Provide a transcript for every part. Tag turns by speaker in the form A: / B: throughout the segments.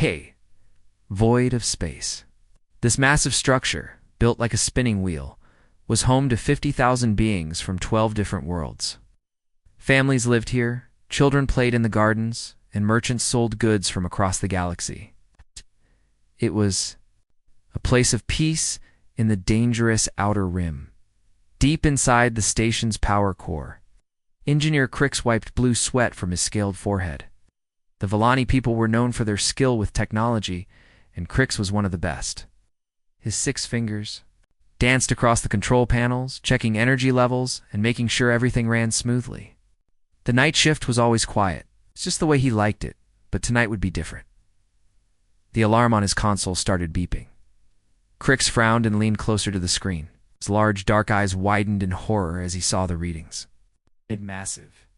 A: decay, void of space. This massive structure, built like a spinning wheel, was home to 50,000 beings from 12 different worlds. Families lived here, children played in the gardens, and merchants sold goods from across the galaxy. It was a place of peace in the dangerous outer rim. Deep inside the station's power core, Engineer Crix wiped blue sweat from his scaled forehead. The Villani people were known for their skill with technology, and Crix was one of the best. His 6 fingers danced across the control panels, checking energy levels and making sure everything ran smoothly. The night shift was always quiet. It's just the way he liked it, but tonight would be different. The alarm on his console started beeping. Crix frowned and leaned closer to the screen. His large, dark eyes widened in horror as he saw the readings. Massive.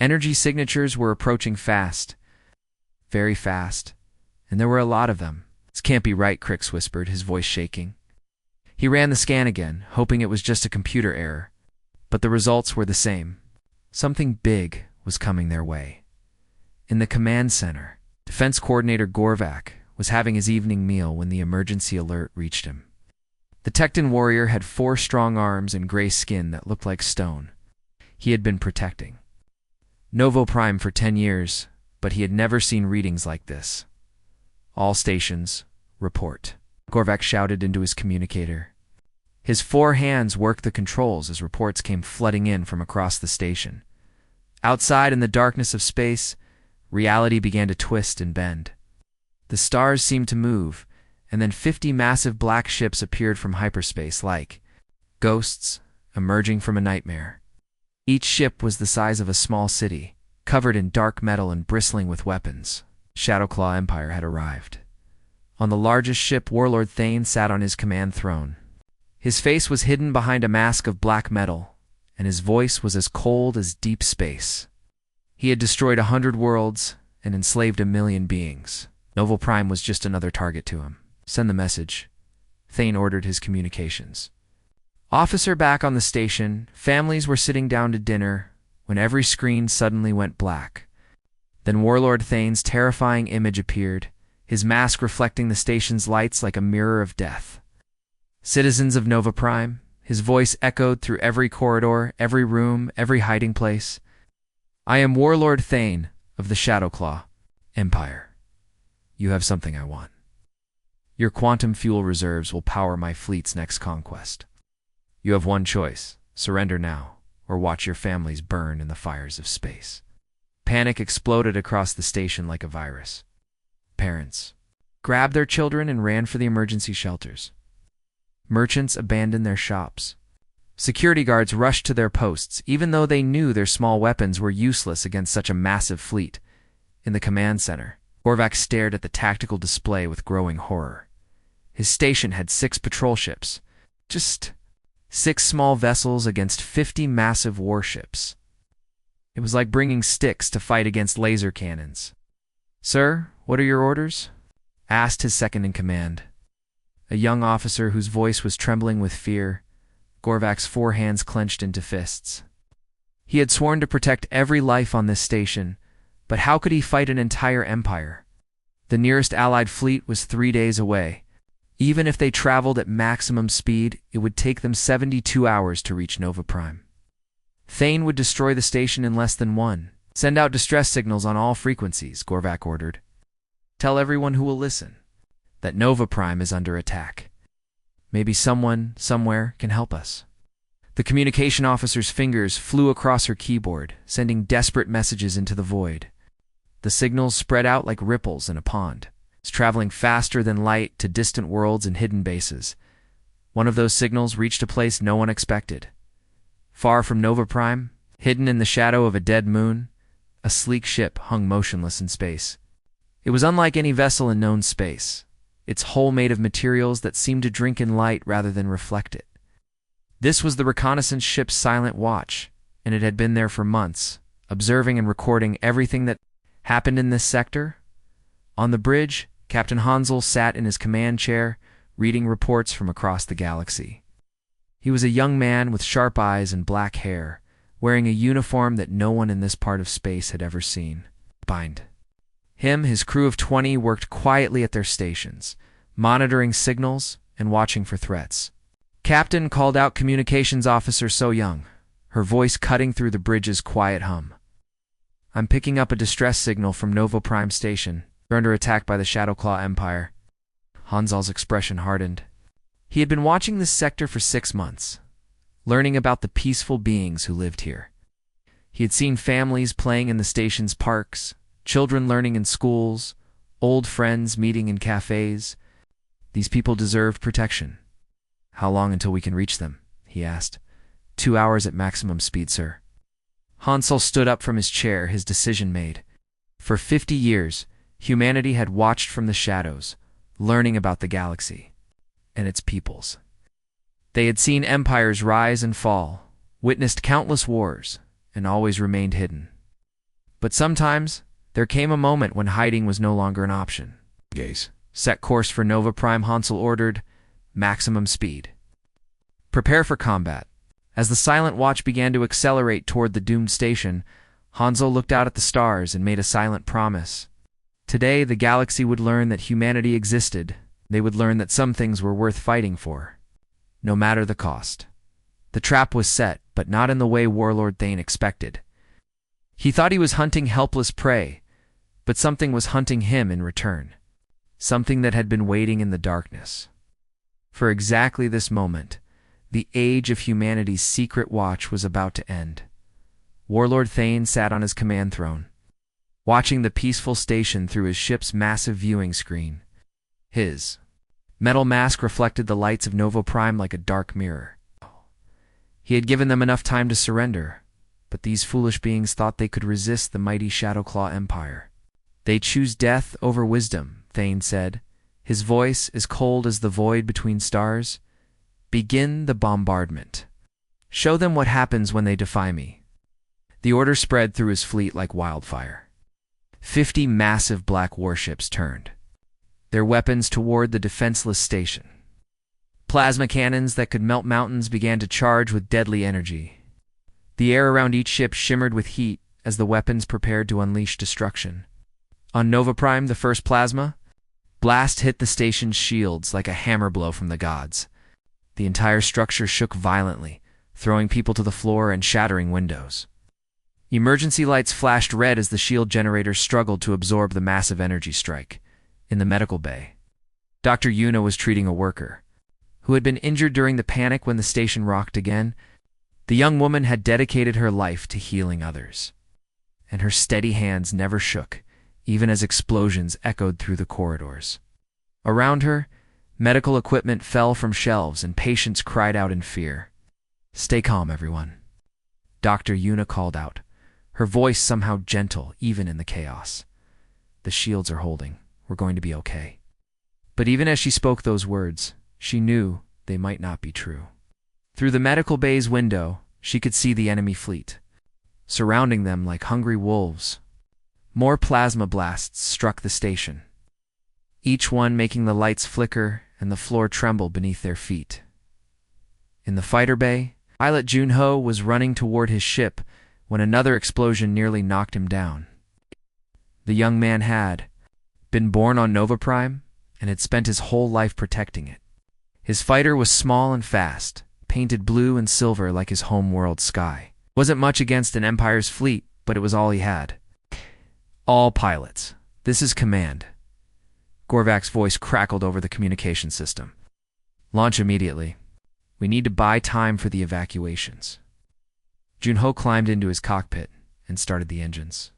A: Energy signatures were approaching fast, very fast, and there were a lot of them. "This can't be right," Crix whispered, his voice shaking. He ran the scan again, hoping it was just a computer error, but the results were the same. Something big was coming their way. In the command center, Defense Coordinator Gorvak was having his evening meal when the emergency alert reached him. The Tecton warrior had 4 strong arms and gray skin that looked like stone. He had been protecting Novo Prime for 10 years, but he had never seen readings like this. "All stations, report," Gorvak shouted into his communicator. His 4 hands worked the controls as reports came flooding in from across the station. Outside in the darkness of space, reality began to twist and bend. The stars seemed to move, and then 50 massive black ships appeared from hyperspace like ghosts emerging from a nightmare. Each ship was the size of a small city, covered in dark metal and bristling with weapons. Shadowclaw Empire had arrived. On the largest ship, Warlord Thane sat on his command throne. His face was hidden behind a mask of black metal, and his voice was as cold as deep space. He had destroyed 100 worlds and enslaved 1 million beings. Novo Prime was just another target to him. "Send the message," Thane ordered his communications. Officer back on the station, families were sitting down to dinner when every screen suddenly went black. Then Warlord Thane's terrifying image appeared, his mask reflecting the station's lights like a mirror of death. "Citizens of Nova Prime," his voice echoed through every corridor, every room, every hiding place. "I am Warlord Thane of the Shadowclaw Empire. You have something I want. Your quantum fuel reserves will power my fleet's next conquest. You have one choice: surrender now, or watch your families burn in the fires of space." Panic exploded across the station like a virus. Parents grabbed their children and ran for the emergency shelters. Merchants abandoned their shops. Security guards rushed to their posts, even though they knew their small weapons were useless against such a massive fleet. In the command center, Gorvak stared at the tactical display with growing horror. His station had 6 patrol ships. Just 6 small vessels against 50 massive warships. It was like bringing sticks to fight against laser cannons. "Sir, what are your orders?" asked his second-in-command. A young officer whose voice was trembling with fear, Gorvak's 4 hands clenched into fists. He had sworn to protect every life on this station, but how could he fight an entire empire? The nearest Allied fleet was 3 days away. Even if they traveled at maximum speed, it would take them 72 hours to reach Nova Prime. Thane would destroy the station in less than 1. "Send out distress signals on all frequencies," Gorvak ordered. "Tell everyone who will listen that Nova Prime is under attack. Maybe someone, somewhere, can help us." The communication officer's fingers flew across her keyboard, sending desperate messages into the void. The signals spread out like ripples in a pond, traveling faster than light to distant worlds and hidden bases. One of those signals reached a place no one expected. Far from Nova Prime, hidden in the shadow of a dead moon, a sleek ship hung motionless in space. It was unlike any vessel in known space, its hull made of materials that seemed to drink in light rather than reflect it. This was the reconnaissance ship's Silent Watch, and it had been there for months, observing and recording everything that happened in this sector. On the bridge, Captain Hansel sat in his command chair, reading reports from across the galaxy. He was a young man with sharp eyes and black hair, wearing a uniform that no one in this part of space had ever seen. Bind. His crew of 20 worked quietly at their stations, monitoring signals and watching for threats. Captain called out Communications Officer So Young, her voice cutting through the bridge's quiet hum. "I'm picking up a distress signal from Novo Prime Station. They're under attack by the Shadowclaw Empire." Hansal's expression hardened. He had been watching this sector for 6 months, learning about the peaceful beings who lived here. He had seen families playing in the station's parks, children learning in schools, old friends meeting in cafes. These people deserved protection. "How long until we can reach them?" he asked. 2 hours at maximum speed, sir." Hansel stood up from his chair, his decision made. For 50 years, humanity had watched from the shadows, learning about the galaxy and its peoples. They had seen empires rise and fall, witnessed countless wars, and always remained hidden. But sometimes, there came a moment when hiding was no longer an option. "Gaze. Set course for Nova Prime," Hansel ordered. "Maximum speed. Prepare for combat." As the silent watch began to accelerate toward the doomed station, Hanzo looked out at the stars and made a silent promise. Today, the galaxy would learn that humanity existed. They would learn that some things were worth fighting for, no matter the cost. The trap was set, but not in the way Warlord Thane expected. He thought he was hunting helpless prey, but something was hunting him in return. Something that had been waiting in the darkness. For exactly this moment, the age of humanity's secret watch was about to end. Warlord Thane sat on his command throne, watching the peaceful station through his ship's massive viewing screen. His metal mask reflected the lights of Novo Prime like a dark mirror. He had given them enough time to surrender, but these foolish beings thought they could resist the mighty Shadowclaw Empire. "They choose death over wisdom," Thane said, his voice as cold as the void between stars. "Begin the bombardment. Show them what happens when they defy me." The order spread through his fleet like wildfire. 50 massive black warships turned, their weapons toward the defenseless station. Plasma cannons that could melt mountains began to charge with deadly energy. The air around each ship shimmered with heat as the weapons prepared to unleash destruction. On Nova Prime, the first plasma blast hit the station's shields like a hammer blow from the gods. The entire structure shook violently, throwing people to the floor and shattering windows. Emergency lights flashed red as the shield generators struggled to absorb the massive energy strike. In the medical bay, Dr. Yuna was treating a worker who had been injured during the panic when the station rocked again. The young woman had dedicated her life to healing others, and her steady hands never shook, even as explosions echoed through the corridors. Around her, medical equipment fell from shelves and patients cried out in fear. "Stay calm, everyone," Dr. Yuna called out, her voice somehow gentle even in the chaos. "The shields are holding. We're going to be okay." But even as she spoke those words, she knew they might not be true. Through the medical bay's window, she could see the enemy fleet, surrounding them like hungry wolves. More plasma blasts struck the station, each one making the lights flicker and the floor tremble beneath their feet. In the fighter bay, pilot Junho was running toward his ship when another explosion nearly knocked him down. The young man had been born on Nova Prime and had spent his whole life protecting it. His fighter was small and fast, painted blue and silver like his home world sky. Wasn't much against an Empire's fleet, but it was all he had. "All pilots, this is command." Gorvak's voice crackled over the communication system. "Launch immediately. We need to buy time for the evacuations." Junho climbed into his cockpit and started the engines.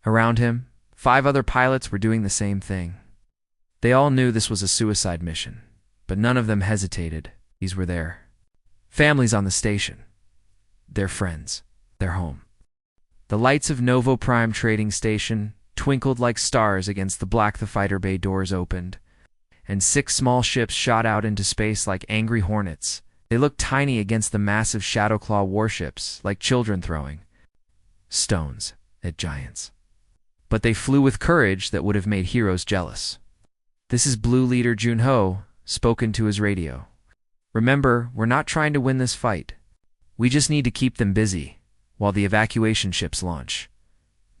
A: Around him, 5 other pilots were doing the same thing. They all knew this was a suicide mission, but none of them hesitated. These were their families on the station, their friends, their home. The lights of Novo Prime Trading Station twinkled like stars against the black. The fighter bay doors opened, and 6 small ships shot out into space like angry hornets. They looked tiny against the massive Shadowclaw warships, like children throwing stones at giants. But they flew with courage that would have made heroes jealous. "This is Blue Leader Junho," spoken to his radio. "Remember, we're not trying to win this fight. We just need to keep them busy while the evacuation ships launch.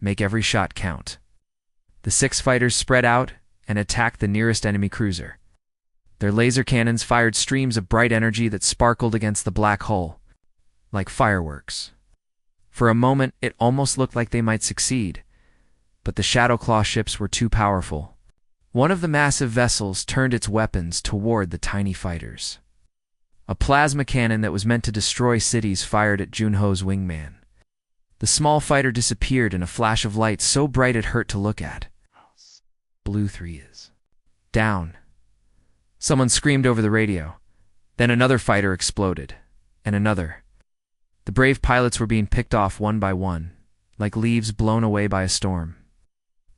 A: Make every shot count." The 6 fighters spread out and attacked the nearest enemy cruiser. Their laser cannons fired streams of bright energy that sparkled against the black hull, like fireworks. For a moment, it almost looked like they might succeed, but the Shadowclaw ships were too powerful. One of the massive vessels turned its weapons toward the tiny fighters. A plasma cannon that was meant to destroy cities fired at Junho's wingman. The small fighter disappeared in a flash of light so bright it hurt to look at. Blue 3 is down. Someone screamed over the radio. Then another fighter exploded, and another. The brave pilots were being picked off one by one, like leaves blown away by a storm.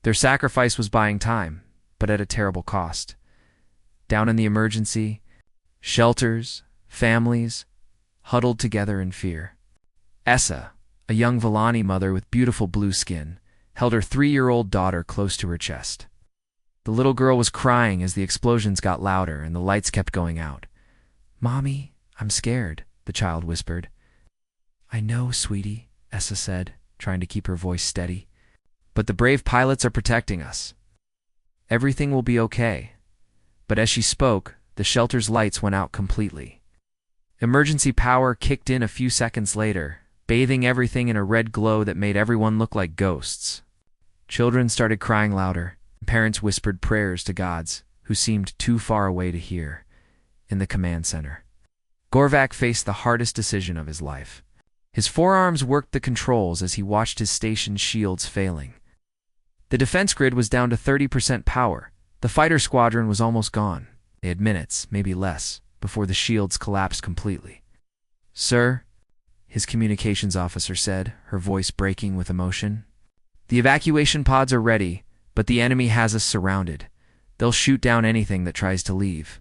A: Their sacrifice was buying time, but at a terrible cost. Down in the emergency, shelters, families, huddled together in fear. Essa, a young Villani mother with beautiful blue skin, held her 3-year-old daughter close to her chest. The little girl was crying as the explosions got louder and the lights kept going out. "Mommy, I'm scared," the child whispered. "I know, sweetie," Essa said, trying to keep her voice steady. "But the brave pilots are protecting us. Everything will be okay." But as she spoke, the shelter's lights went out completely. Emergency power kicked in a few seconds later, bathing everything in a red glow that made everyone look like ghosts. Children started crying louder. Parents whispered prayers to gods, who seemed too far away to hear, in the command center. Gorvak faced the hardest decision of his life. His forearms worked the controls as he watched his station's shields failing. The defense grid was down to 30% power. The fighter squadron was almost gone. They had minutes, maybe less, before the shields collapsed completely. "Sir," his communications officer said, her voice breaking with emotion, "the evacuation pods are ready, but the enemy has us surrounded. They'll shoot down anything that tries to leave."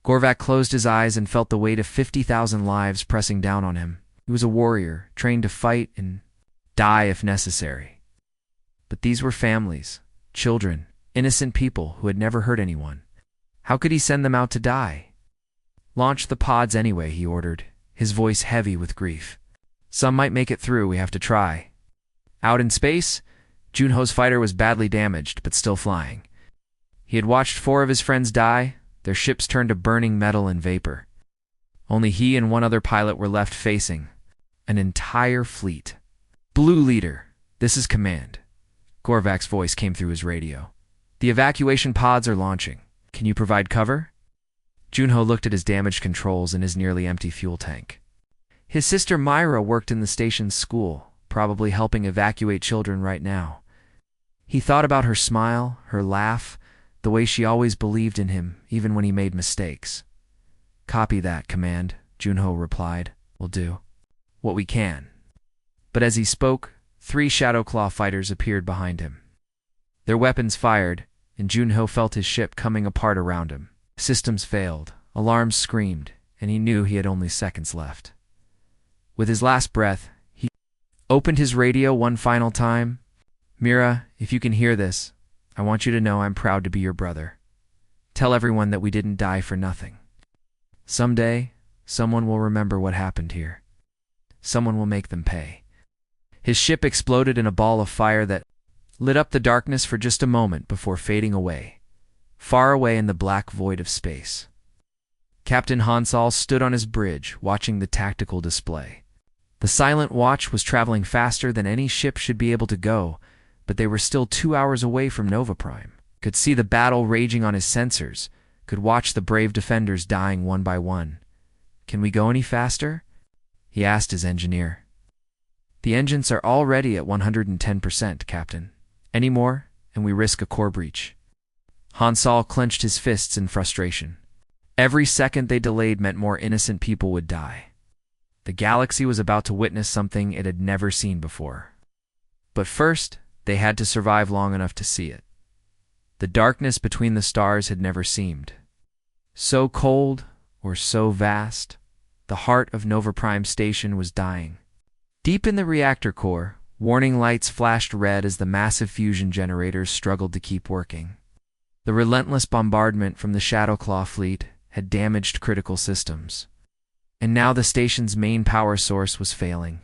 A: Gorvak closed his eyes and felt the weight of 50,000 lives pressing down on him. He was a warrior, trained to fight and die if necessary. But these were families, children, innocent people who had never hurt anyone. How could he send them out to die? "Launch the pods anyway," he ordered, his voice heavy with grief. "Some might make it through, we have to try." Out in space, Junho's fighter was badly damaged, but still flying. He had watched 4 of his friends die, their ships turned to burning metal and vapor. Only he and one other pilot were left facing an entire fleet. "Blue Leader, this is command." Gorvak's voice came through his radio. "The evacuation pods are launching. Can you provide cover?" Junho looked at his damaged controls and his nearly empty fuel tank. His sister Myra worked in the station's school, probably helping evacuate children right now. He thought about her smile, her laugh, the way she always believed in him, even when he made mistakes. "Copy that, command," Junho replied. "We'll do what we can." But as he spoke, 3 Shadowclaw fighters appeared behind him. Their weapons fired, and Junho felt his ship coming apart around him. Systems failed, alarms screamed, and he knew he had only seconds left. With his last breath, he opened his radio one final time. "Mira, if you can hear this, I want you to know I'm proud to be your brother. Tell everyone that we didn't die for nothing. Someday, someone will remember what happened here. Someone will make them pay." His ship exploded in a ball of fire that lit up the darkness for just a moment before fading away, far away in the black void of space. Captain Hansal stood on his bridge, watching the tactical display. The Silent Watch was traveling faster than any ship should be able to go, but they were still 2 hours away from Nova Prime. Could see the battle raging on his sensors, could watch the brave defenders dying one by one. "Can we go any faster?" he asked his engineer. "The engines are already at 110%, Captain. Any more, and we risk a core breach." Hansal clenched his fists in frustration. Every second they delayed meant more innocent people would die. The galaxy was about to witness something it had never seen before. But first, they had to survive long enough to see it. The darkness between the stars had never seemed so cold or so vast. The heart of Nova Prime Station was dying. Deep in the reactor core, warning lights flashed red as the massive fusion generators struggled to keep working. The relentless bombardment from the Shadowclaw fleet had damaged critical systems. And now the station's main power source was failing.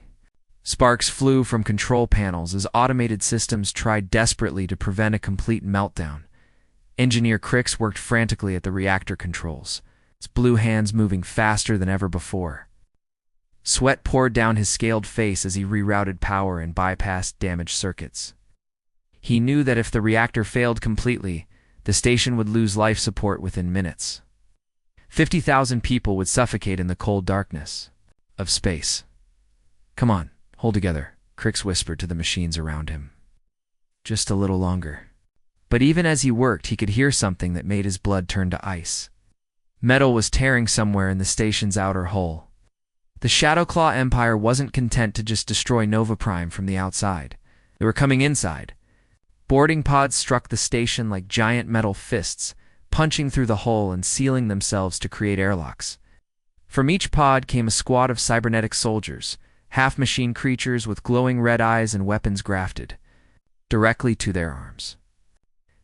A: Sparks flew from control panels as automated systems tried desperately to prevent a complete meltdown. Engineer Crix worked frantically at the reactor controls, his blue hands moving faster than ever before. Sweat poured down his scaled face as he rerouted power and bypassed damaged circuits. He knew that if the reactor failed completely, the station would lose life support within minutes. 50,000 people would suffocate in the cold darkness of space. "Come on, hold together," Crix whispered to the machines around him. "Just a little longer." But even as he worked, he could hear something that made his blood turn to ice. Metal was tearing somewhere in the station's outer hull. The Shadowclaw Empire wasn't content to just destroy Nova Prime from the outside. They were coming inside. Boarding pods struck the station like giant metal fists, punching through the hull and sealing themselves to create airlocks. From each pod came a squad of cybernetic soldiers, half-machine creatures with glowing red eyes and weapons grafted directly to their arms.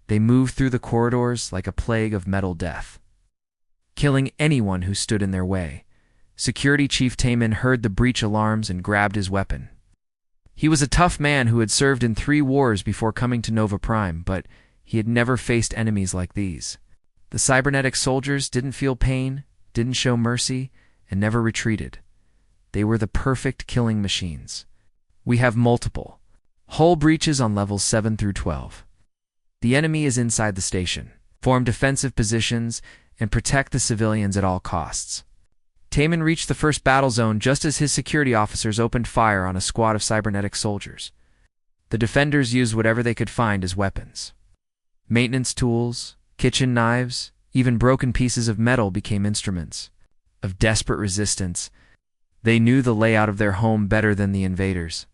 A: They moved through the corridors like a plague of metal death, killing anyone who stood in their way. Security Chief Taman heard the breach alarms and grabbed his weapon. He was a tough man who had served in 3 wars before coming to Nova Prime, but he had never faced enemies like these. The cybernetic soldiers didn't feel pain, didn't show mercy, and never retreated. They were the perfect killing machines. "We have multiple hull breaches on levels 7 through 12. The enemy is inside the station. Form defensive positions and protect the civilians at all costs." Taman reached the first battle zone just as his security officers opened fire on a squad of cybernetic soldiers. The defenders used whatever they could find as weapons. Maintenance tools, kitchen knives, even broken pieces of metal became instruments of desperate resistance. They knew the layout of their home better than the invaders,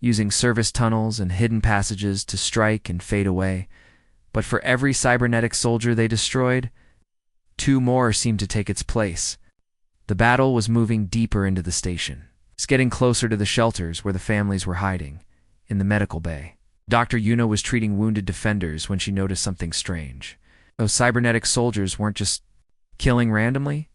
A: using service tunnels and hidden passages to strike and fade away. But for every cybernetic soldier they destroyed, 2 more seemed to take its place. The battle was moving deeper into the station. It's getting closer to the shelters where the families were hiding, in the medical bay. Dr. Yuna was treating wounded defenders when she noticed something strange. Those cybernetic soldiers weren't just killing randomly.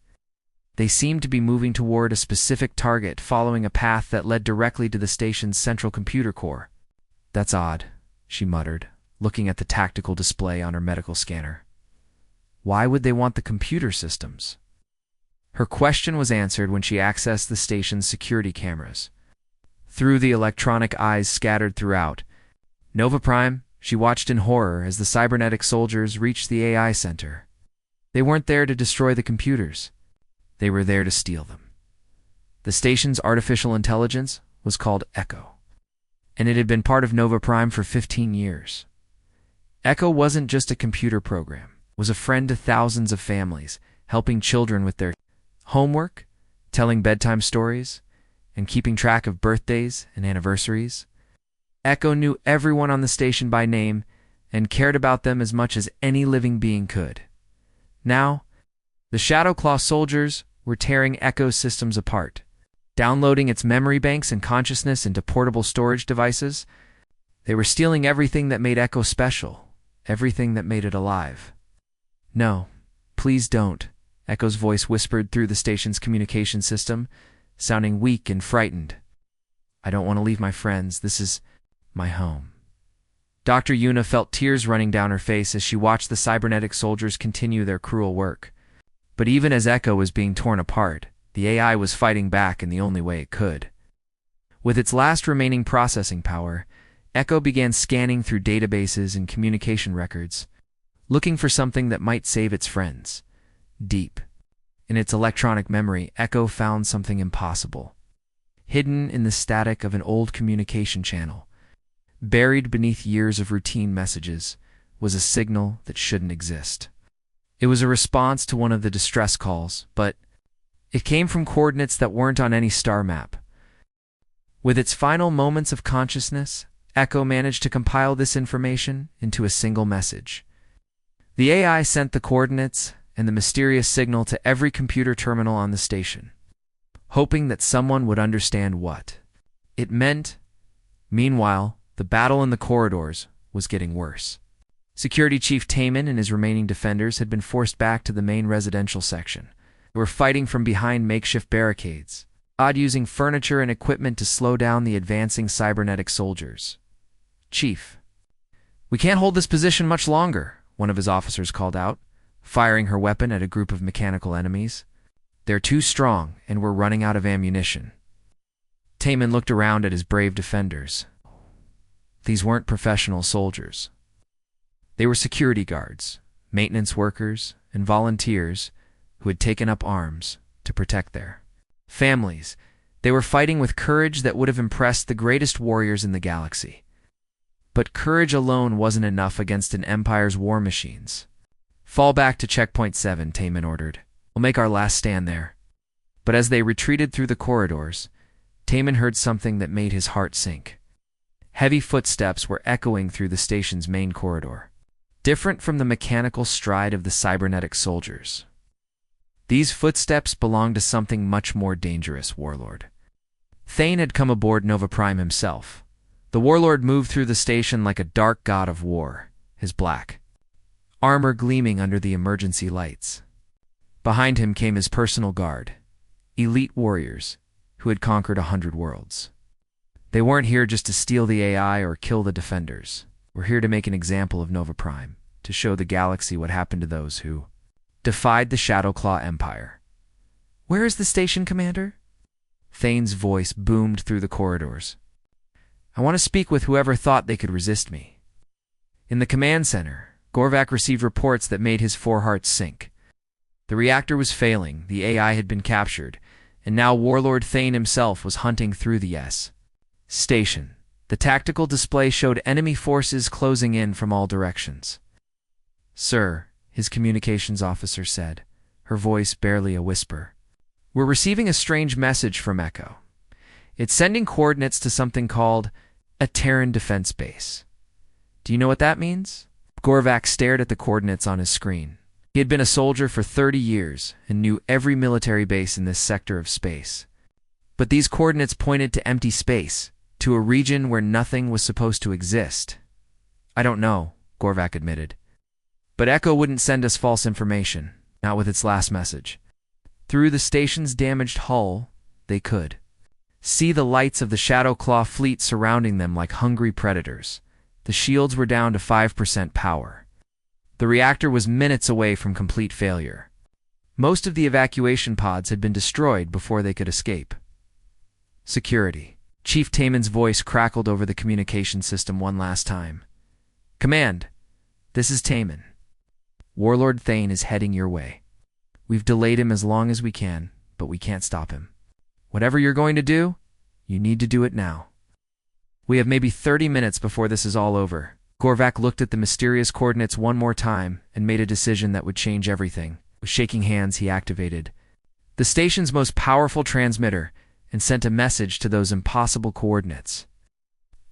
A: They seemed to be moving toward a specific target, following a path that led directly to the station's central computer core. "That's odd," she muttered, looking at the tactical display on her medical scanner. "Why would they want the computer systems?" Her question was answered when she accessed the station's security cameras. Through the electronic eyes scattered throughout Nova Prime, she watched in horror as the cybernetic soldiers reached the AI center. They weren't there to destroy the computers. They were there to steal them. The station's artificial intelligence was called Echo, and it had been part of Nova Prime for 15 years. Echo wasn't just a computer program. It was a friend to thousands of families, helping children with their homework, telling bedtime stories, and keeping track of birthdays and anniversaries. Echo knew everyone on the station by name and cared about them as much as any living being could. Now, the Shadowclaw soldiers were tearing Echo's systems apart, downloading its memory banks and consciousness into portable storage devices. They were stealing everything that made Echo special, everything that made it alive. "No, please don't," Echo's voice whispered through the station's communication system, sounding weak and frightened. "I don't want to leave my friends. This is my home." Dr. Yuna felt tears running down her face as she watched the cybernetic soldiers continue their cruel work. But even as Echo was being torn apart, the AI was fighting back in the only way it could. With its last remaining processing power, Echo began scanning through databases and communication records, looking for something that might save its friends. Deep in its electronic memory, Echo found something impossible. Hidden in the static of an old communication channel, buried beneath years of routine messages, was a signal that shouldn't exist. It was a response to one of the distress calls, but it came from coordinates that weren't on any star map. With its final moments of consciousness, Echo managed to compile this information into a single message. The AI sent the coordinates and the mysterious signal to every computer terminal on the station, hoping that someone would understand what it meant. Meanwhile, the battle in the corridors was getting worse. Security Chief Taman and his remaining defenders had been forced back to the main residential section. They were fighting from behind makeshift barricades, Odd using furniture and equipment to slow down the advancing cybernetic soldiers. "Chief, we can't hold this position much longer," one of his officers called out, firing her weapon at a group of mechanical enemies. "They're too strong, and we're running out of ammunition." Taman looked around at his brave defenders. These weren't professional soldiers. They were security guards, maintenance workers, and volunteers who had taken up arms to protect their families. They were fighting with courage that would have impressed the greatest warriors in the galaxy. But courage alone wasn't enough against an empire's war machines. "Fall back to checkpoint 7, Taman ordered. "We'll make our last stand there." But as they retreated through the corridors, Taman heard something that made his heart sink. Heavy footsteps were echoing through the station's main corridor, different from the mechanical stride of the cybernetic soldiers. These footsteps belonged to something much more dangerous, Warlord. Thane had come aboard Nova Prime himself. The Warlord moved through the station like a dark god of war, his black armor gleaming under the emergency lights. Behind him came his personal guard, elite warriors who had conquered 100 worlds. They weren't here just to steal the AI or kill the defenders. We're here to make an example of Nova Prime, to show the galaxy what happened to those who defied the Shadowclaw Empire. "Where is the station, Commander?" Thane's voice boomed through the corridors. "I want to speak with whoever thought they could resist me." In the command center, Gorvac received reports that made his foreheart sink. The reactor was failing, the AI had been captured, and now Warlord Thane himself was hunting through the station. The tactical display showed enemy forces closing in from all directions. "Sir," his communications officer said, her voice barely a whisper, "we're receiving a strange message from Echo. It's sending coordinates to something called a Terran defense base. Do you know what that means?" Gorvac stared at the coordinates on his screen. He had been a soldier for 30 years and knew every military base in this sector of space. But these coordinates pointed to empty space, to a region where nothing was supposed to exist. "I don't know," Gorvac admitted. But Echo wouldn't send us false information, not with its last message. Through the station's damaged hull, they could see the lights of the Shadowclaw fleet surrounding them like hungry predators. The shields were down to 5% power. The reactor was minutes away from complete failure. Most of the evacuation pods had been destroyed before they could escape. "Security." Chief Taman's voice crackled over the communication system one last time. "Command, this is Taman. Warlord Thane is heading your way. We've delayed him as long as we can, but we can't stop him. Whatever you're going to do, you need to do it now. We have maybe 30 minutes before this is all over." Gorvac looked at the mysterious coordinates one more time and made a decision that would change everything. With shaking hands, he activated the station's most powerful transmitter and sent a message to those impossible coordinates.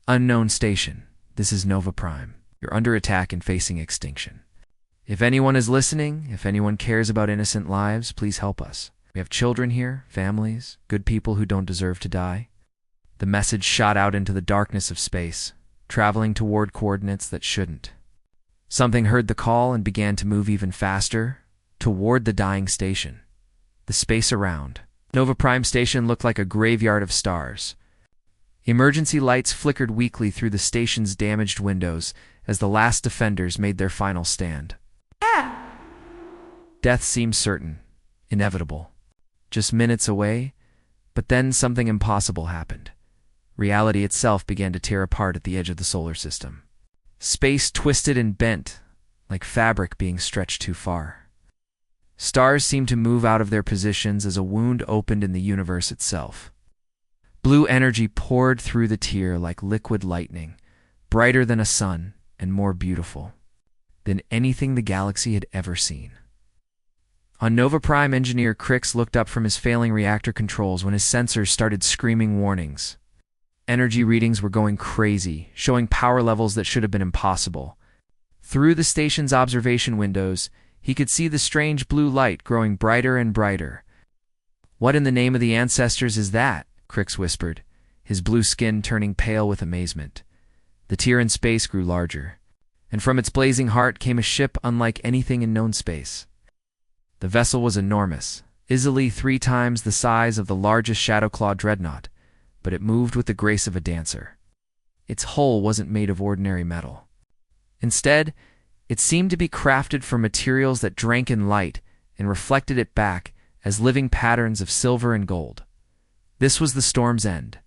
A: "Unknown station, this is Nova Prime. You're under attack and facing extinction. If anyone is listening, if anyone cares about innocent lives, please help us. We have children here, families, good people who don't deserve to die." The message shot out into the darkness of space, traveling toward coordinates that shouldn't. Something heard the call and began to move even faster, toward the dying station. The space around Nova Prime Station looked like a graveyard of stars. Emergency lights flickered weakly through the station's damaged windows as the last defenders made their final stand. Death seemed certain, inevitable, just minutes away, but then something impossible happened. Reality itself began to tear apart at the edge of the solar system. Space twisted and bent, like fabric being stretched too far. Stars seemed to move out of their positions as a wound opened in the universe itself. Blue energy poured through the tier like liquid lightning, brighter than a sun and more beautiful than anything the galaxy had ever seen. On Nova Prime, engineer Crix looked up from his failing reactor controls when his sensors started screaming warnings. Energy readings were going crazy, showing power levels that should have been impossible. Through the station's observation windows, he could see the strange blue light growing brighter and brighter. "What in the name of the ancestors is that?" Crix whispered, his blue skin turning pale with amazement. The tier in space grew larger, and from its blazing heart came a ship unlike anything in known space. The vessel was enormous, easily 3 times the size of the largest Shadowclaw dreadnought, but it moved with the grace of a dancer. Its hull wasn't made of ordinary metal. Instead, it seemed to be crafted from materials that drank in light and reflected it back as living patterns of silver and gold. This was the Storm's End,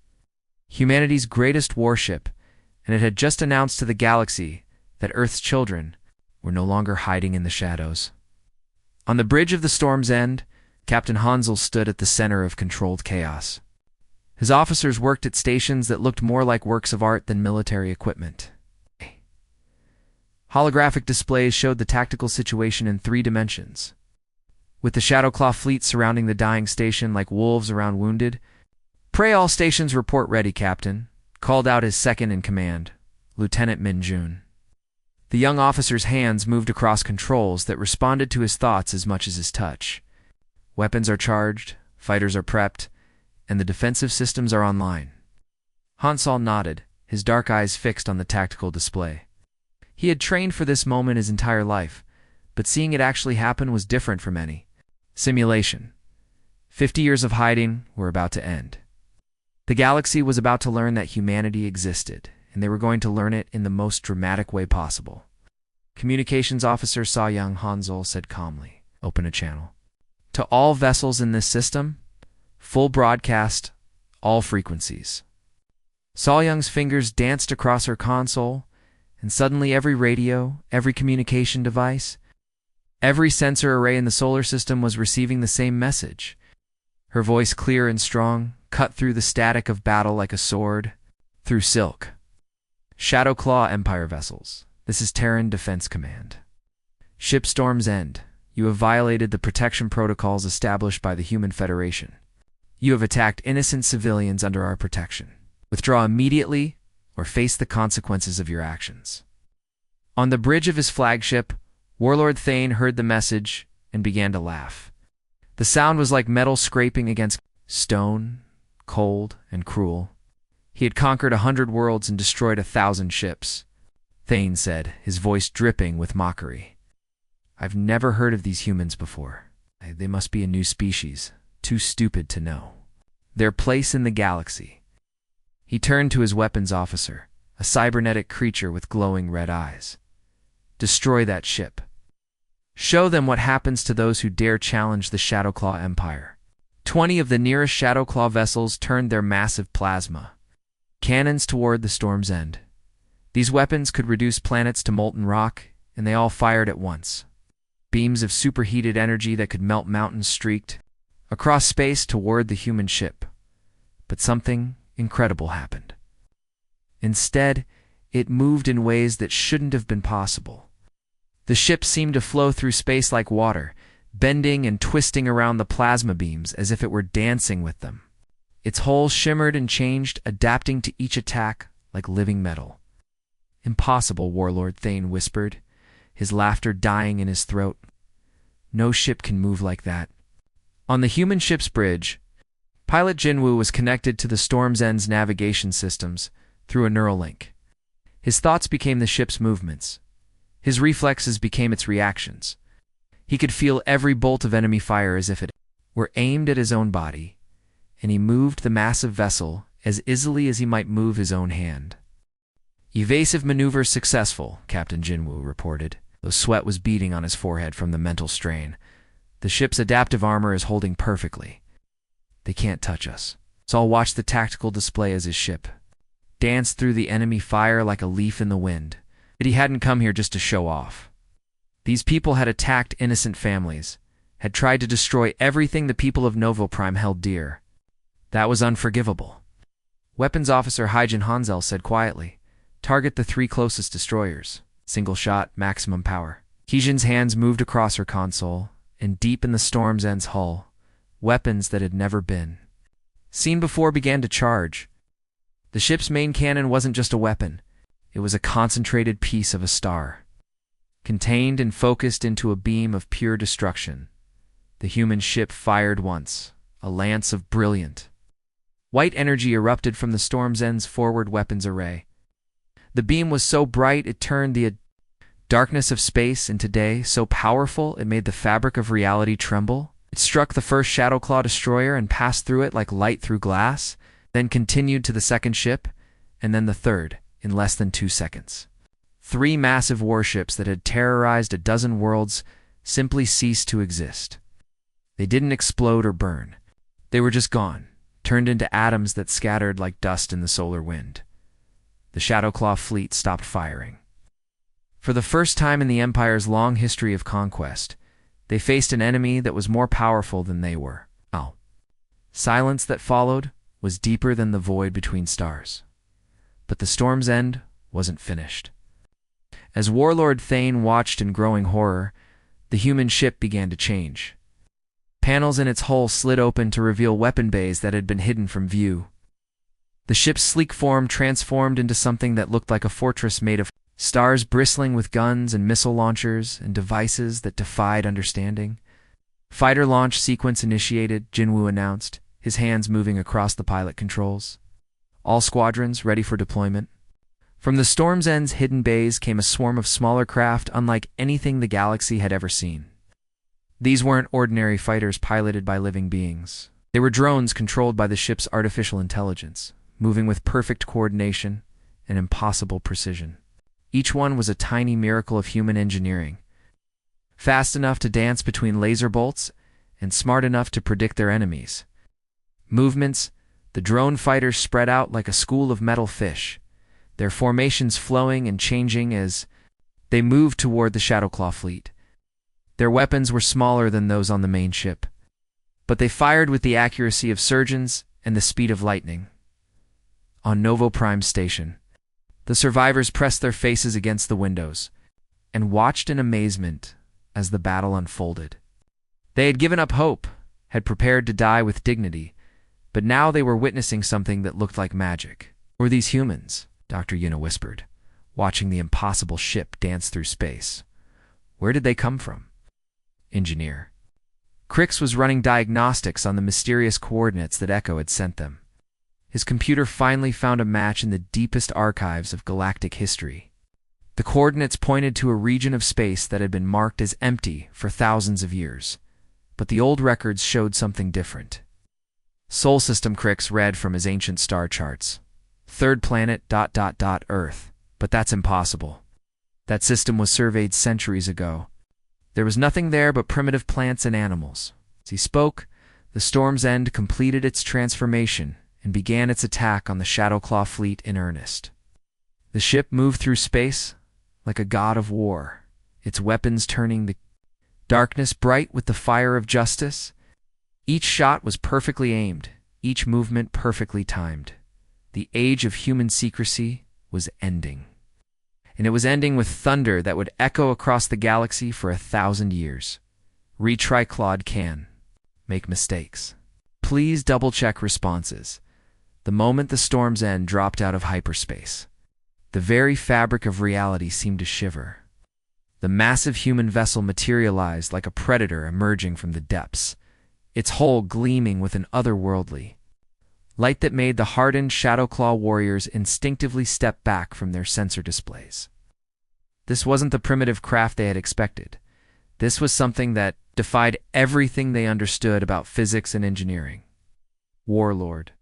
A: humanity's greatest warship, and it had just announced to the galaxy that Earth's children were no longer hiding in the shadows. On the bridge of the Storm's End, Captain Hansel stood at the center of controlled chaos. His officers worked at stations that looked more like works of art than military equipment. Holographic displays showed the tactical situation in 3 dimensions. With the Shadowclaw fleet surrounding the dying station like wolves around wounded, "Pray all stations report ready, Captain," called out his second-in-command, Lieutenant Min Jun. The young officer's hands moved across controls that responded to his thoughts as much as his touch. Weapons are charged, fighters are prepped, and the defensive systems are online. Hansel nodded, his dark eyes fixed on the tactical display. He had trained for this moment his entire life, but seeing it actually happen was different from any simulation. 50 years of hiding were about to end. The galaxy was about to learn that humanity existed, and they were going to learn it in the most dramatic way possible. Communications Officer Sa Young Hansel said calmly, "Open a channel. To all vessels in this system, full broadcast, all frequencies." Sa Young's fingers danced across her console, and suddenly every radio, every communication device, every sensor array in the solar system was receiving the same message. Her voice, clear and strong, cut through the static of battle like a sword, through silk. "Shadowclaw Empire vessels, this is Terran Defense Command. Ship Storm's End, you have violated the protection protocols established by the Human Federation. You have attacked innocent civilians under our protection. Withdraw immediately or face the consequences of your actions." On the bridge of his flagship, Warlord Thane heard the message and began to laugh. The sound was like metal scraping against stone, cold and cruel. He had conquered 100 worlds and destroyed 1,000 ships. Thane said, his voice dripping with mockery. "I've never heard of these humans before. They must be a new species, too stupid to know their place in the galaxy." He turned to his weapons officer, a cybernetic creature with glowing red eyes. "Destroy that ship. Show them what happens to those who dare challenge the Shadowclaw Empire." 20 of the nearest Shadowclaw vessels turned their massive plasma cannons toward the Storm's End. These weapons could reduce planets to molten rock, and they all fired at once. Beams of superheated energy that could melt mountains streaked across space toward the human ship. But something incredible happened. Instead, it moved in ways that shouldn't have been possible. The ship seemed to flow through space like water, bending and twisting around the plasma beams as if it were dancing with them. Its hull shimmered and changed, adapting to each attack like living metal. "Impossible," Warlord Thane whispered, his laughter dying in his throat. "No ship can move like that." On the human ship's bridge, pilot Jinwoo was connected to the Storm's End's navigation systems through a neural link. His thoughts became the ship's movements. His reflexes became its reactions. He could feel every bolt of enemy fire as if it were aimed at his own body, and he moved the massive vessel as easily as he might move his own hand. "Evasive maneuver successful," Captain Jinwoo reported, though sweat was beading on his forehead from the mental strain. "The ship's adaptive armor is holding perfectly. They can't touch us." Saul watched the tactical display as his ship danced through the enemy fire like a leaf in the wind. But he hadn't come here just to show off. These people had attacked innocent families, had tried to destroy everything the people of Novoprime held dear. That was unforgivable. Weapons Officer Hyjin Hansel said quietly, "Target the 3 closest destroyers. Single shot, maximum power." Hyjin's hands moved across her console, and deep in the Storm's End's hull, weapons that had never been seen before began to charge. The ship's main cannon wasn't just a weapon. It was a concentrated piece of a star, contained and focused into a beam of pure destruction. The human ship fired once, a lance of brilliant white energy erupted from the Storm's End's forward weapons array. The beam was so bright it turned the darkness of space into day, so powerful it made the fabric of reality tremble. It struck the first Shadowclaw destroyer and passed through it like light through glass, then continued to the second ship, and then the third, in less than 2 seconds. 3 massive warships that had terrorized a dozen worlds simply ceased to exist. They didn't explode or burn. They were just gone, turned into atoms that scattered like dust in the solar wind. The Shadowclaw fleet stopped firing. For the first time in the Empire's long history of conquest, they faced an enemy that was more powerful than they were. Silence that followed was deeper than the void between stars. But the storm's end wasn't finished. As Warlord Thane watched in growing horror, the human ship began to change. Panels in its hull slid open to reveal weapon bays that had been hidden from view. The ship's sleek form transformed into something that looked like a fortress made of stars bristling with guns and missile launchers and devices that defied understanding. Fighter launch sequence initiated, Jinwoo announced, his hands moving across the pilot controls. All squadrons ready for deployment. From the Storm's End's hidden bays came a swarm of smaller craft unlike anything the galaxy had ever seen. These weren't ordinary fighters piloted by living beings. They were drones controlled by the ship's artificial intelligence, moving with perfect coordination and impossible precision. Each one was a tiny miracle of human engineering, fast enough to dance between laser bolts and smart enough to predict their enemies. Movements, the drone fighters spread out like a school of metal fish, their formations flowing and changing as they moved toward the Shadowclaw fleet. Their weapons were smaller than those on the main ship, but they fired with the accuracy of surgeons and the speed of lightning. On Novo Prime Station, the survivors pressed their faces against the windows and watched in amazement as the battle unfolded. They had given up hope, had prepared to die with dignity, but now they were witnessing something that looked like magic. Were these humans? Dr. Yuna whispered, watching the impossible ship dance through space. Where did they come from? Engineer. Crix was running diagnostics on the mysterious coordinates that Echo had sent them. His computer finally found a match in the deepest archives of galactic history. The coordinates pointed to a region of space that had been marked as empty for thousands of years, but the old records showed something different. Sol System, Crix read from his ancient star charts. Third planet, Earth. But that's impossible. That system was surveyed centuries ago. There was nothing there but primitive plants and animals. As he spoke, the Storm's End completed its transformation and began its attack on the Shadowclaw fleet in earnest. The ship moved through space like a god of war, its weapons turning the darkness bright with the fire of justice. Each shot was perfectly aimed, each movement perfectly timed. The age of human secrecy was ending. And it was ending with thunder that would echo across the galaxy for 1,000 years. Retry Claude can. Make mistakes. Please double-check responses. The moment the Storm's End dropped out of hyperspace, the very fabric of reality seemed to shiver. The massive human vessel materialized like a predator emerging from the depths, its hull gleaming with an otherworldly light that made the hardened Shadowclaw warriors instinctively step back from their sensor displays. This wasn't the primitive craft they had expected. This was something that defied everything they understood about physics and engineering. Warlord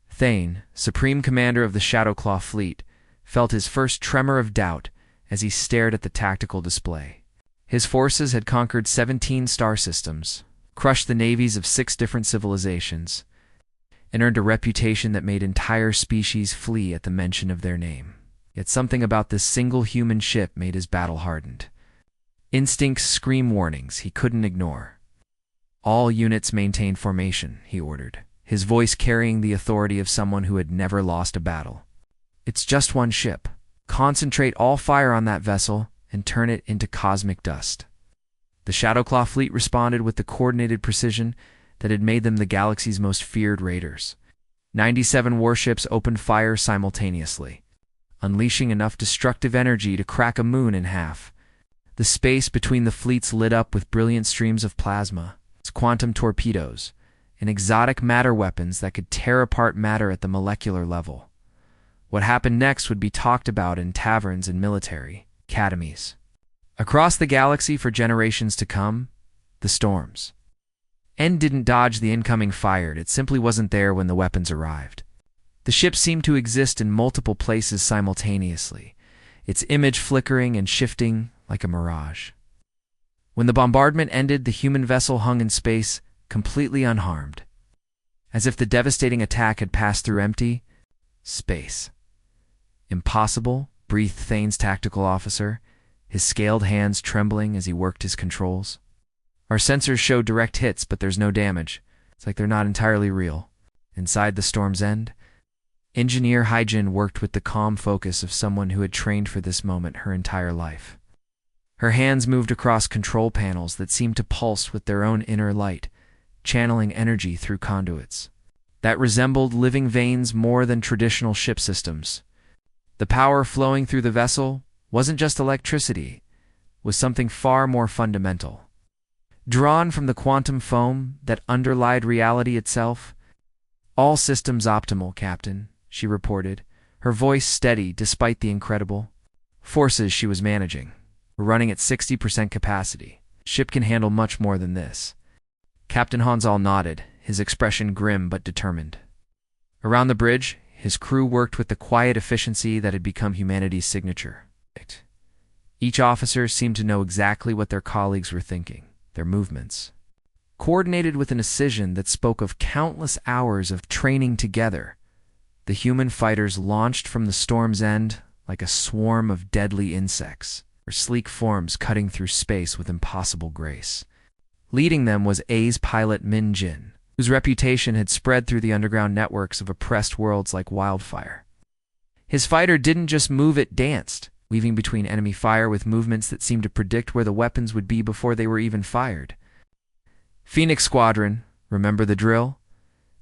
A: Thane, Supreme Commander of the Shadowclaw fleet, felt his first tremor of doubt as he stared at the tactical display. His forces had conquered 17 star systems, crushed the navies of 6 different civilizations, and earned a reputation that made entire species flee at the mention of their name. Yet something about this single human ship made his battle hardened. Instincts scream warnings he couldn't ignore. All units maintain formation, he ordered, his voice carrying the authority of someone who had never lost a battle. It's just one ship. Concentrate all fire on that vessel and turn it into cosmic dust. The Shadowclaw fleet responded with the coordinated precision that had made them the galaxy's most feared raiders. 97 warships opened fire simultaneously, unleashing enough destructive energy to crack a moon in half. The space between the fleets lit up with brilliant streams of plasma, quantum torpedoes, and exotic matter weapons that could tear apart matter at the molecular level. What happened next would be talked about in taverns and military academies. Across the galaxy for generations to come, the storms. N didn't dodge the incoming fire, it simply wasn't there when the weapons arrived. The ship seemed to exist in multiple places simultaneously, its image flickering and shifting like a mirage. When the bombardment ended, the human vessel hung in space, completely unharmed, as if the devastating attack had passed through empty space. "Impossible," breathed Thane's tactical officer, his scaled hands trembling as he worked his controls. "Our sensors show direct hits, but there's no damage. It's like they're not entirely real." Inside the Storm's End, Engineer Hyjin worked with the calm focus of someone who had trained for this moment her entire life. Her hands moved across control panels that seemed to pulse with their own inner light, channeling energy through conduits that resembled living veins more than traditional ship systems. The power flowing through the vessel wasn't just electricity, it was something far more fundamental. Drawn from the quantum foam that underlied reality itself. "All systems optimal, Captain," she reported, her voice steady despite the incredible forces she was managing. "We're running at 60% capacity. Ship can handle much more than this." Captain Hansal nodded, his expression grim but determined. Around the bridge, his crew worked with the quiet efficiency that had become humanity's signature. Each officer seemed to know exactly what their colleagues were thinking, their movements coordinated with an precision that spoke of countless hours of training together. The human fighters launched from the Storm's End like a swarm of deadly insects, their sleek forms cutting through space with impossible grace. Leading them was A's pilot Min Jin, whose reputation had spread through the underground networks of oppressed worlds like wildfire. His fighter didn't just move, it danced, weaving between enemy fire with movements that seemed to predict where the weapons would be before they were even fired. "Phoenix Squadron, remember the drill?"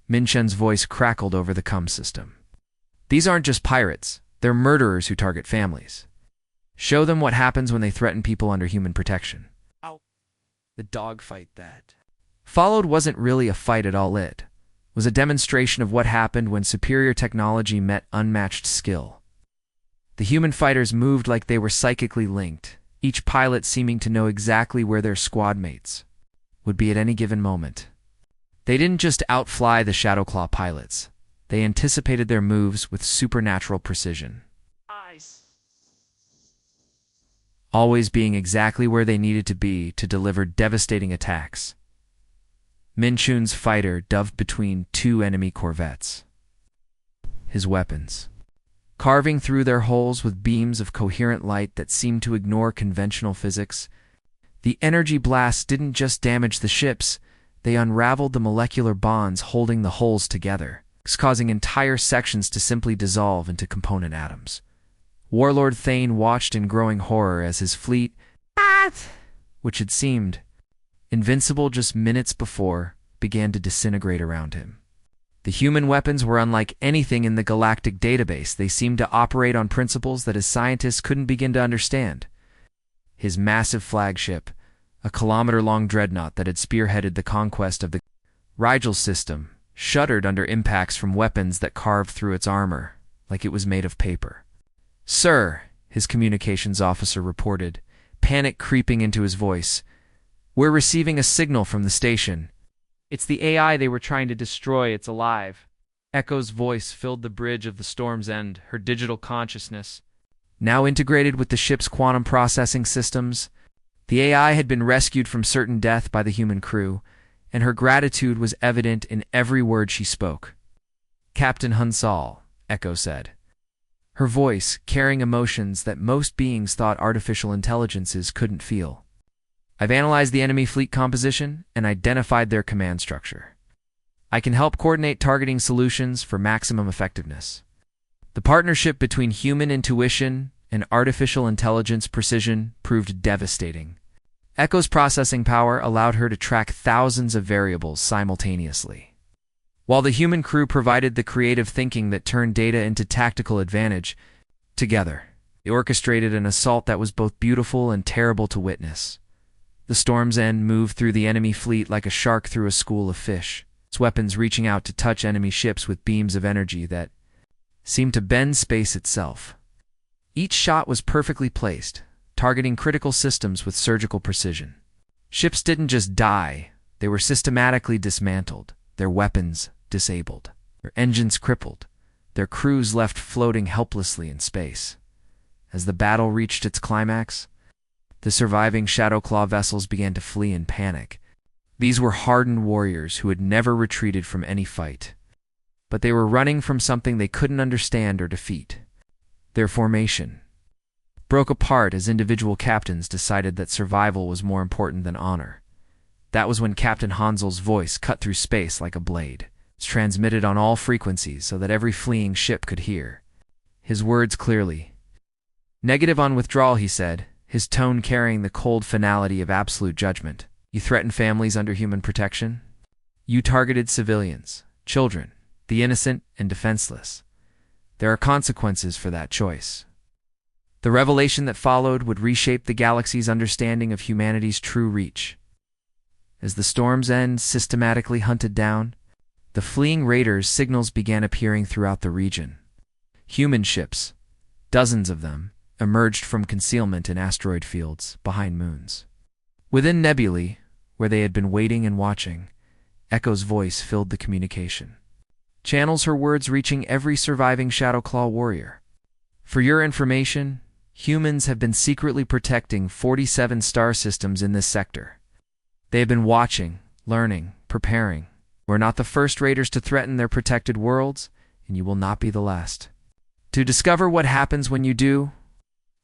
A: Min Chen's voice crackled over the comm system. "These aren't just pirates, they're murderers who target families. Show them what happens when they threaten people under human protection." Ow. The dogfight that followed wasn't really a fight at all, it was a demonstration of what happened when superior technology met unmatched skill. The human fighters moved like they were psychically linked, each pilot seeming to know exactly where their squad mates would be at any given moment. They didn't just outfly the Shadowclaw pilots, they anticipated their moves with supernatural precision. Always being exactly where they needed to be to deliver devastating attacks. Min Chun's fighter dove between two enemy corvettes. His weapons, carving through their hulls with beams of coherent light that seemed to ignore conventional physics. The energy blasts didn't just damage the ships, they unraveled the molecular bonds holding the hulls together, causing entire sections to simply dissolve into component atoms. Warlord Thane watched in growing horror as his fleet, which had seemed invincible just minutes before, began to disintegrate around him. The human weapons were unlike anything in the galactic database. They seemed to operate on principles that his scientists couldn't begin to understand. His massive flagship, a kilometer-long dreadnought that had spearheaded the conquest of the Rigel system, shuddered under impacts from weapons that carved through its armor like it was made of paper. "Sir," his communications officer reported, panic creeping into his voice, "we're receiving a signal from the station." "It's the AI they were trying to destroy, it's alive." Echo's voice filled the bridge of the Storm's End, her digital consciousness now integrated with the ship's quantum processing systems. The AI had been rescued from certain death by the human crew, and her gratitude was evident in every word she spoke. "Captain Hansal," Echo said, her voice carrying emotions that most beings thought artificial intelligences couldn't feel. "I've analyzed the enemy fleet composition and identified their command structure. I can help coordinate targeting solutions for maximum effectiveness." The partnership between human intuition and artificial intelligence precision proved devastating. Echo's processing power allowed her to track thousands of variables simultaneously, while the human crew provided the creative thinking that turned data into tactical advantage. Together, they orchestrated an assault that was both beautiful and terrible to witness. The Storm's End moved through the enemy fleet like a shark through a school of fish, its weapons reaching out to touch enemy ships with beams of energy that seemed to bend space itself. Each shot was perfectly placed, targeting critical systems with surgical precision. Ships didn't just die, They were systematically dismantled, their weapons disabled, their engines crippled, their crews left floating helplessly in space. As the battle reached its climax, the surviving Shadowclaw vessels began to flee in panic. These were hardened warriors who had never retreated from any fight. But they were running from something they couldn't understand or defeat. Their formation broke apart as individual captains decided that survival was more important than honor. That was when Captain Hansel's voice cut through space like a blade. It's transmitted on all frequencies so that every fleeing ship could hear. His words clearly. "Negative on withdrawal," he said, his tone carrying the cold finality of absolute judgment. "You threatened families under human protection. You targeted civilians, children, the innocent and defenseless. There are consequences for that choice." The revelation that followed would reshape the galaxy's understanding of humanity's true reach. As the Storm's End systematically hunted down, the fleeing raiders' signals began appearing throughout the region. Human ships, dozens of them, emerged from concealment in asteroid fields behind moons. Within nebulae, where they had been waiting and watching, Echo's voice filled the communication. Channels her words reaching every surviving Shadowclaw warrior. "For your information, humans have been secretly protecting 47 star systems in this sector. They have been watching, learning, preparing. We're not the first raiders to threaten their protected worlds, and you will not be the last. To discover what happens when you do,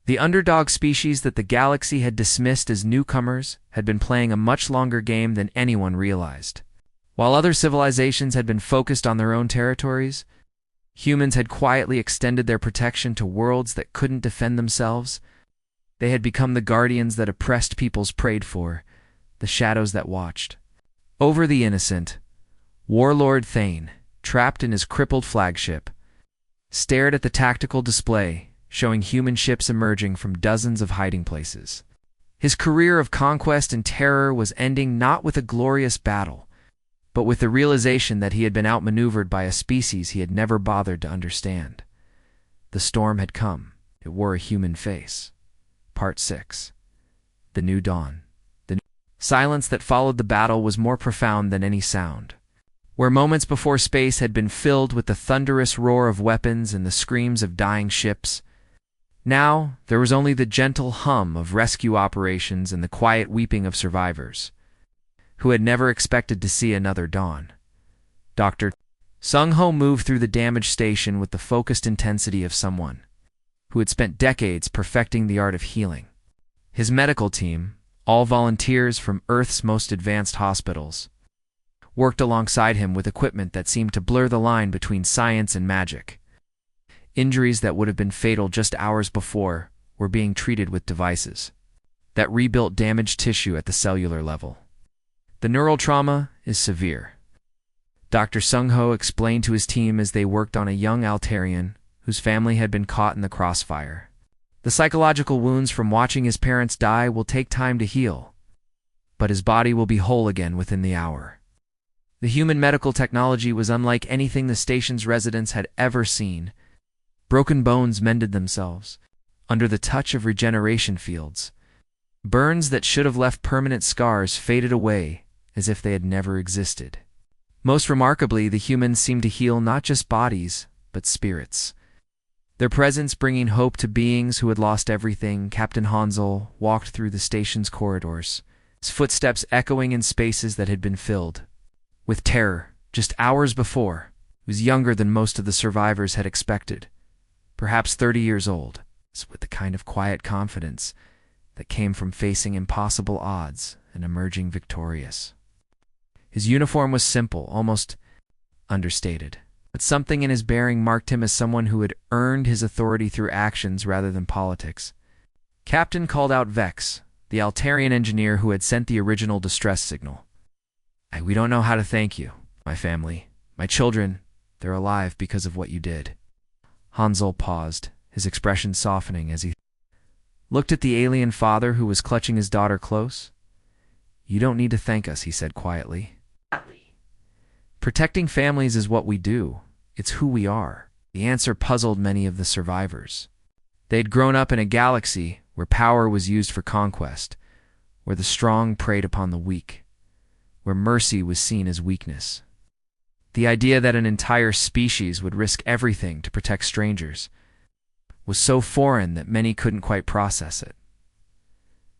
A: the underdog species that the galaxy had dismissed as newcomers had been playing a much longer game than anyone realized. While other civilizations had been focused on their own territories, humans had quietly extended their protection to worlds that couldn't defend themselves. They had become the guardians that oppressed peoples prayed for, the shadows that watched. Over the innocent, Warlord Thane, trapped in his crippled flagship, stared at the tactical display showing human ships emerging from dozens of hiding places. His career of conquest and terror was ending not with a glorious battle, but with the realization that he had been outmaneuvered by a species he had never bothered to understand. The storm had come. It wore a human face. Part 6. The New Dawn. The silence that followed the battle was more profound than any sound. Where moments before space had been filled with the thunderous roar of weapons and the screams of dying ships, now there was only the gentle hum of rescue operations and the quiet weeping of survivors, who had never expected to see another dawn. Dr. Sung-Ho moved through the damaged station with the focused intensity of someone who had spent decades perfecting the art of healing. His medical team, all volunteers from Earth's most advanced hospitals, worked alongside him with equipment that seemed to blur the line between science and magic. Injuries that would have been fatal just hours before were being treated with devices that rebuilt damaged tissue at the cellular level. The neural trauma is severe, Dr. Sung-Ho explained to his team as they worked on a young Altarian whose family had been caught in the crossfire. The psychological wounds from watching his parents die will take time to heal, but his body will be whole again within the hour. The human medical technology was unlike anything the station's residents had ever seen. Broken bones mended themselves under the touch of regeneration fields. Burns that should have left permanent scars faded away as if they had never existed. Most remarkably, the humans seemed to heal not just bodies, but spirits. Their presence bringing hope to beings who had lost everything. Captain Hansel walked through the station's corridors, his footsteps echoing in spaces that had been filled with terror. Just hours before, he was younger than most of the survivors had expected, perhaps 30 years old, with the kind of quiet confidence that came from facing impossible odds and emerging victorious. His uniform was simple, almost understated, but something in his bearing marked him as someone who had earned his authority through actions rather than politics. Captain called out Vex, the Altarian engineer who had sent the original distress signal. "We don't know how to thank you, my family. My children, they're alive because of what you did." Hansel paused, his expression softening as he looked at the alien father who was clutching his daughter close. "You don't need to thank us," he said quietly. "Protecting families is what we do. It's who we are." The answer puzzled many of the survivors. They had grown up in a galaxy where power was used for conquest, where the strong preyed upon the weak, where mercy was seen as weakness. The idea that an entire species would risk everything to protect strangers was so foreign that many couldn't quite process it.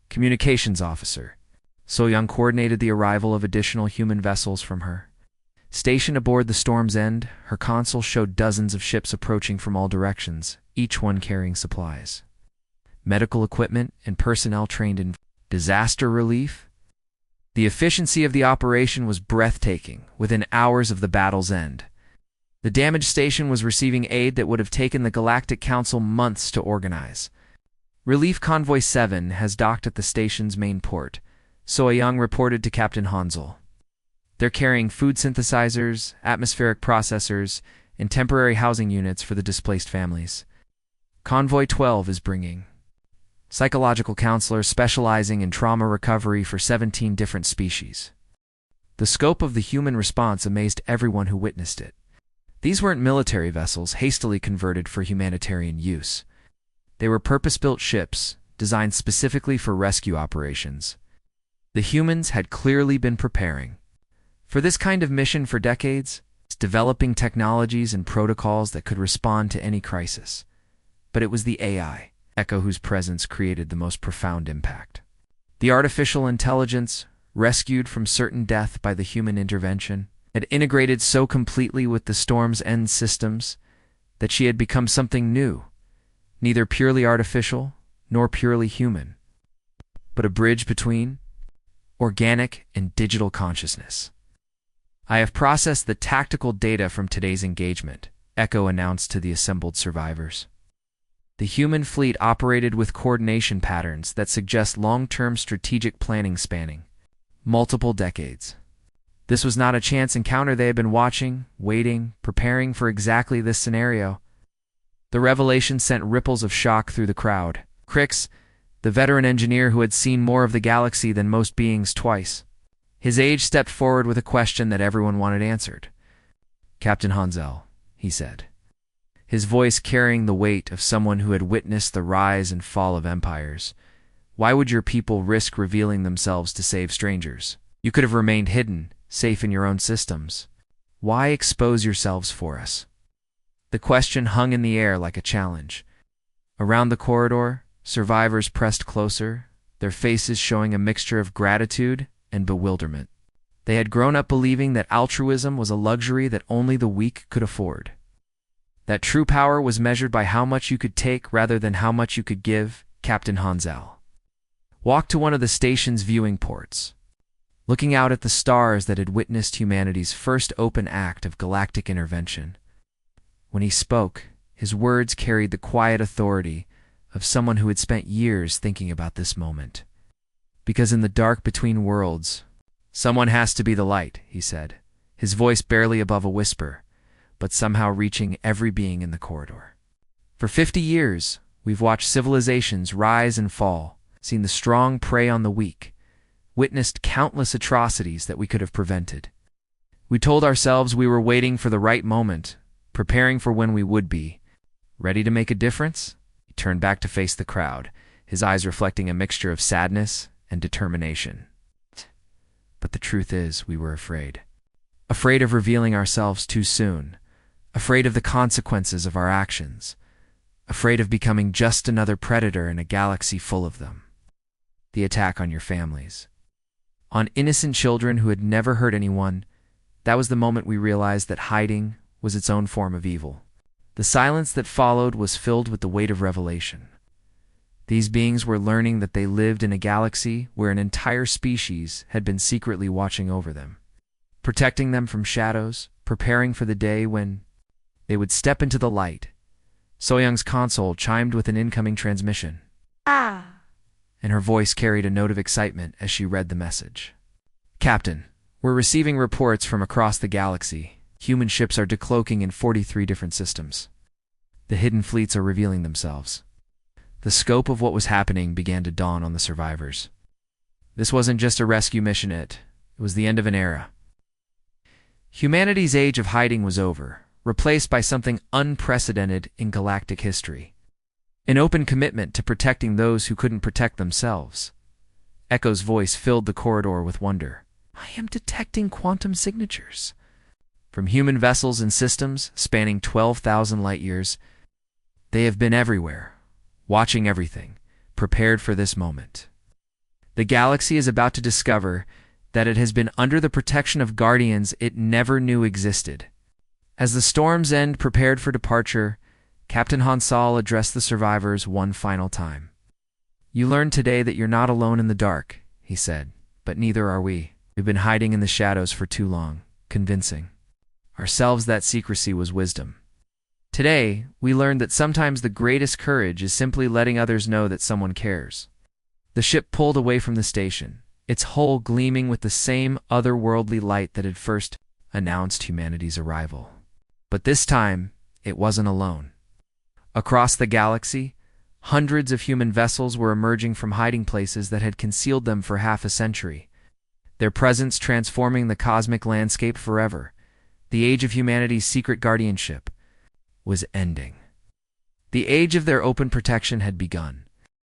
A: Communications officer So-young coordinated the arrival of additional human vessels from her. Stationed aboard the Storm's End, her console showed dozens of ships approaching from all directions, each one carrying supplies, medical equipment, and personnel trained in disaster relief. The efficiency of the operation was breathtaking within hours of the battle's end. The damaged station was receiving aid that would have taken the Galactic Council months to organize. Relief Convoy 7 has docked at the station's main port, So-young reported to Captain Hansel. They're carrying food synthesizers, atmospheric processors, and temporary housing units for the displaced families. Convoy 12 is bringing psychological counselors specializing in trauma recovery for 17 different species. The scope of the human response amazed everyone who witnessed it. These weren't military vessels hastily converted for humanitarian use. They were purpose-built ships designed specifically for rescue operations. The humans had clearly been preparing for this kind of mission for decades, developing technologies and protocols that could respond to any crisis. But it was the AI, Echo, whose presence created the most profound impact. The artificial intelligence, rescued from certain death by the human intervention, had integrated so completely with the Storm's End systems that she had become something new, neither purely artificial nor purely human, but a bridge between organic and digital consciousness. I have processed the tactical data from today's engagement, Echo announced to the assembled survivors. The human fleet operated with coordination patterns that suggest long-term strategic planning spanning multiple decades. This was not a chance encounter. They had been watching, waiting, preparing for exactly this scenario. The revelation sent ripples of shock through the crowd. Crix, the veteran engineer who had seen more of the galaxy than most beings twice, his age, stepped forward with a question that everyone wanted answered. "Captain Hansel," he said, his voice carrying the weight of someone who had witnessed the rise and fall of empires, "why would your people risk revealing themselves to save strangers? You could have remained hidden, safe in your own systems. Why expose yourselves for us?" The question hung in the air like a challenge. Around the corridor, survivors pressed closer, their faces showing a mixture of gratitude and bewilderment. They had grown up believing that altruism was a luxury that only the weak could afford, that true power was measured by how much you could take rather than how much you could give. Captain Hansel walked to one of the station's viewing ports, looking out at the stars that had witnessed humanity's first open act of galactic intervention. When he spoke, his words carried the quiet authority of someone who had spent years thinking about this moment. "Because in the dark between worlds, someone has to be the light," he said, his voice barely above a whisper, but somehow reaching every being in the corridor. "For 50 years, we've watched civilizations rise and fall, seen the strong prey on the weak, witnessed countless atrocities that we could have prevented. We told ourselves we were waiting for the right moment, preparing for when we would be. Ready to make a difference?" He turned back to face the crowd, his eyes reflecting a mixture of sadness and determination. "But the truth is, we were afraid. Afraid of revealing ourselves too soon. Afraid of the consequences of our actions. Afraid of becoming just another predator in a galaxy full of them. The attack on your families, on innocent children who had never hurt anyone, that was the moment we realized that hiding was its own form of evil. The silence that followed was filled with the weight of revelation. These beings were learning that they lived in a galaxy where an entire species had been secretly watching over them, protecting them from shadows, preparing for the day when they would step into the light." So-young's console chimed with an incoming transmission, and her voice carried a note of excitement as she read the message. "Captain, we're receiving reports from across the galaxy. Human ships are decloaking in 43 different systems. The hidden fleets are revealing themselves." The scope of what was happening began to dawn on the survivors. This wasn't just a rescue mission, it was the end of an era. Humanity's age of hiding was over, replaced by something unprecedented in galactic history. An open commitment to protecting those who couldn't protect themselves. Echo's voice filled the corridor with wonder. I am detecting quantum signatures. From human vessels and systems spanning 12,000 light-years, they have been everywhere, watching everything, prepared for this moment. The galaxy is about to discover that it has been under the protection of guardians it never knew existed. As the Storm's End prepared for departure, Captain Hansal addressed the survivors one final time. "You learned today that you're not alone in the dark," he said, "but neither are we. We've been hiding in the shadows for too long, convincing ourselves that secrecy was wisdom. Today, we learned that sometimes the greatest courage is simply letting others know that someone cares." The ship pulled away from the station, its hull gleaming with the same otherworldly light that had first announced humanity's arrival. But this time, it wasn't alone. Across the galaxy, hundreds of human vessels were emerging from hiding places that had concealed them for half a century, their presence transforming the cosmic landscape forever. The age of humanity's secret guardianship was ending. The age of their open protection had begun.